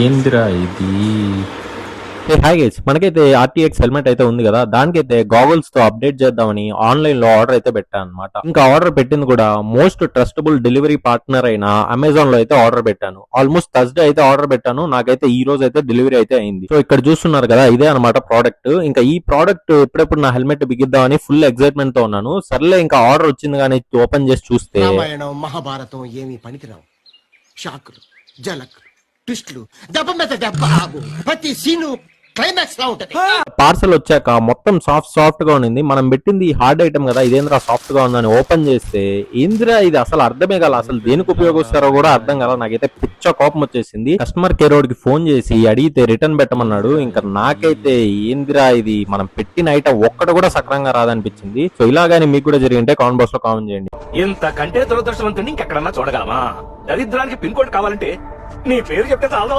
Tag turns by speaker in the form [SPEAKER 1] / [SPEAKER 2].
[SPEAKER 1] ఏందిరా ఇది? Hi guys, మనకైతే ఆర్టీఎక్స్ హెల్మెట్ అయితే ఉంది కదా, దానికైతే గాగుల్స్ తో అప్డేట్ చేద్దామని ఆన్లైన్ లో ఆర్డర్ అయితే పెట్టాను అనమాట. ఇంకా ఆర్డర్ పెట్టింది కూడా మోస్ట్ ట్రస్టబుల్ డెలివరీ పార్ట్నర్ అయిన అమెజాన్ లో అయితే ఆర్డర్ పెట్టాను. ఆల్మోస్ట్ థర్స్డే అయితే ఆర్డర్ పెట్టాను. నాకైతే ఈ రోజు అయితే డెలివరీ అయితే అయింది. సో ఇక్కడ చూస్తున్నారు కదా, ఇదే అనమాట ప్రోడక్ట్. ఇంకా ఈ ప్రోడక్ట్ ఎప్పుడెప్పుడు నా హెల్మెట్ బిగిద్దామని ఫుల్ ఎక్సైట్మెంట్ తో ఉన్నాను. సర్లే ఇంకా ఆర్డర్ వచ్చింది కానీ ఓపెన్ చేసి చూస్తే
[SPEAKER 2] మహాభారతం ఏమి పనికిరావు. షాకులు, జలకులు, ట్విస్టులు, దెబ్బ మీద దెబ్బ, ప్రతి సీను క్లైమాక్స్ లా ఉంటది.
[SPEAKER 1] పార్సల్ వచ్చాక మొత్తం సాఫ్ట్ గా ఉండింది. మనం పెట్టింది హార్డ్ ఐటమ్ కదా, ఇదేంద్రా సాఫ్ట్ గా ఉందని ఓపెన్ చేస్తే ఏంద్రా ఇది అసలు అర్థమే కాల. అసలు దేనికి ఉపయోగిస్తారో కూడా అర్థం కాల. నాకైతే పిచ్చ కోపం వచ్చేసింది. కస్టమర్ కేర్ వాడికి ఫోన్ చేసి అడిగితే రిటర్న్ పెట్టమన్నాడు. ఇంకా నాకైతే ఏంద్రా ఇది, మనం పెట్టిన ఐటమ్ ఒక్కటి కూడా సక్రంగా రాదనిపించింది. సో ఇలాగాని మీకు కూడా జరిగింటే కామెంట్ బాక్స్ లో కామెంట్ చేయండి.
[SPEAKER 3] ఇంతకంటే దురదృష్టవంతుని ఇంకెక్కడన్నా చూడగలమా? దరిద్రానికి పిన్ కోడ్ కావాలంటే నీ పేరు చెప్తే చాలు.